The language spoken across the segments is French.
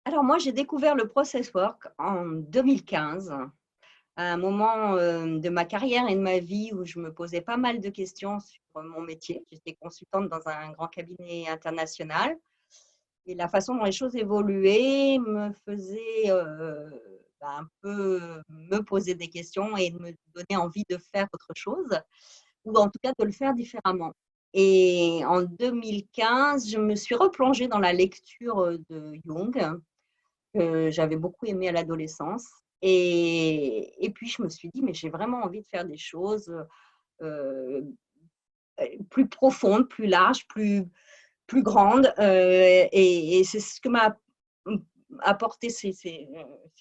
Alors moi, j'ai découvert le process work en 2015, à un moment de ma carrière et de ma vie où je me posais pas mal de questions sur mon métier. J'étais consultante dans un grand cabinet international et la façon dont les choses évoluaient me faisait un peu me poser des questions et me donner envie de faire autre chose, ou en tout cas de le faire différemment. Et en 2015, je me suis replongée dans la lecture de Jung, que j'avais beaucoup aimé à l'adolescence. Et puis, je me suis dit, mais j'ai vraiment envie de faire des choses euh, plus profondes, plus larges, plus grandes. Et c'est ce que m'a apporté ces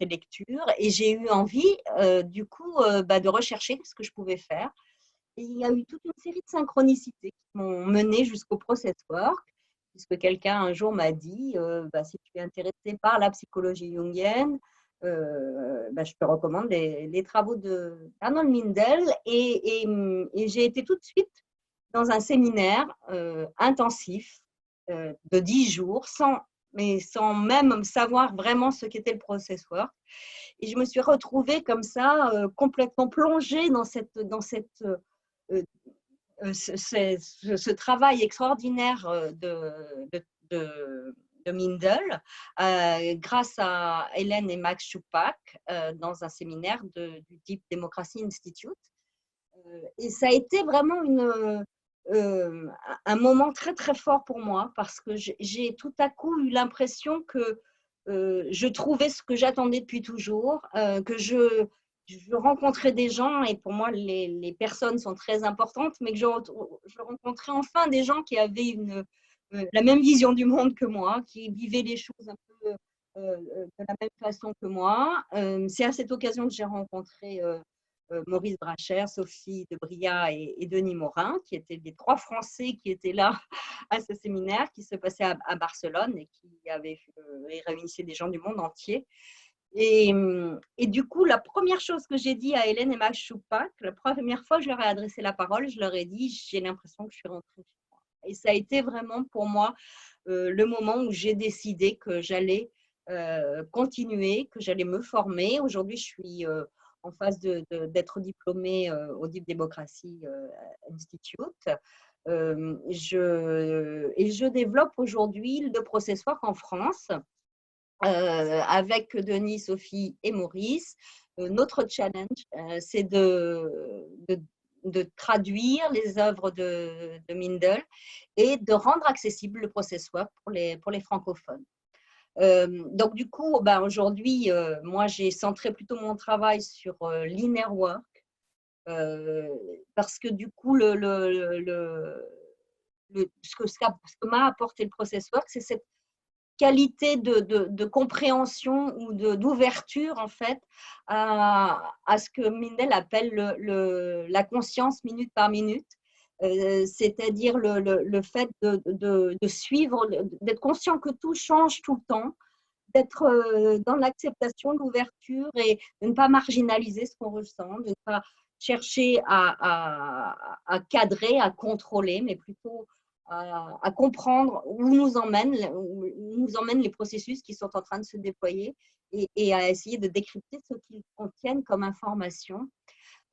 lectures. Et j'ai eu envie, du coup, de rechercher ce que je pouvais faire. Et il y a eu toute une série de synchronicités qui m'ont menée jusqu'au process work, puisque quelqu'un un jour m'a dit si tu es intéressé par la psychologie jungienne, je te recommande les travaux de Arnold Mindell. Et j'ai été tout de suite dans un séminaire intensif de 10 jours, sans même savoir vraiment ce qu'était le process work. Et je me suis retrouvée comme ça, complètement plongée euh, ce travail extraordinaire de Mindel, grâce à Hélène et Max Schuppak, dans un séminaire du Deep Democracy Institute. Et ça a été vraiment un moment très très fort pour moi, parce que j'ai tout à coup eu l'impression que je trouvais ce que j'attendais depuis toujours, que je rencontrais des gens, et pour moi les personnes sont très importantes, mais que je rencontrais enfin des gens qui avaient la même vision du monde que moi, qui vivaient les choses un peu de la même façon que moi. C'est à cette occasion que j'ai rencontré Maurice Brachère, Sophie de Bria et Denis Morin, qui étaient les 3 Français qui étaient là à ce séminaire qui se passait à Barcelone et qui réunissait des gens du monde entier. Et du coup, la première chose que j'ai dit à Hélène et Max Schuppak, la première fois que je leur ai adressé la parole, je leur ai dit, j'ai l'impression que je suis rentrée chez moi. Et ça a été vraiment pour moi le moment où j'ai décidé que j'allais continuer, que j'allais me former. Aujourd'hui, je suis en phase d'être diplômée au Deep Democracy Institute. Je développe aujourd'hui le process work en France avec Denis, Sophie et Maurice. Notre challenge, c'est de traduire les œuvres de Mindel et de rendre accessible le process work pour les francophones. Donc, du coup, aujourd'hui, moi, j'ai centré plutôt mon travail sur l'inner work, parce que du coup, ce que m'a apporté le process work, c'est cette qualité de compréhension ou d'ouverture, en fait, à ce que Mindel appelle la conscience minute par minute. C'est-à-dire le fait de suivre, d'être conscient que tout change tout le temps, d'être dans l'acceptation, l'ouverture, et de ne pas marginaliser ce qu'on ressent, de ne pas chercher à cadrer, à contrôler, mais plutôt à comprendre où nous emmènent les processus qui sont en train de se déployer, et à essayer de décrypter ce qu'ils contiennent comme information.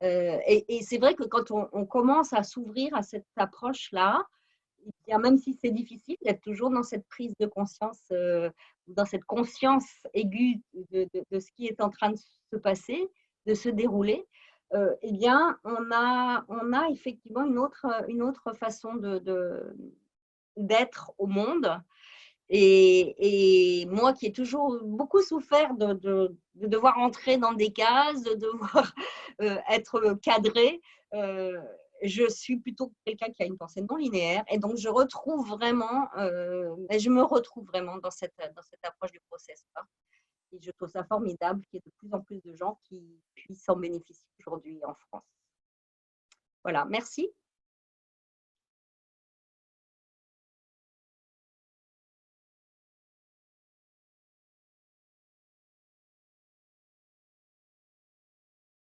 Et c'est vrai que quand on commence à s'ouvrir à cette approche-là, même si c'est difficile d'être toujours dans cette prise de conscience, dans cette conscience aiguë de ce qui est en train de se passer, de se dérouler, eh bien, on a effectivement une autre façon d'être au monde. Et moi qui ai toujours beaucoup souffert de devoir entrer dans des cases, de devoir être cadrée, je suis plutôt quelqu'un qui a une pensée non linéaire, et donc je me retrouve vraiment dans cette approche du process. Et je trouve ça formidable qu'il y ait de plus en plus de gens qui puissent en bénéficier aujourd'hui en France. Voilà, merci.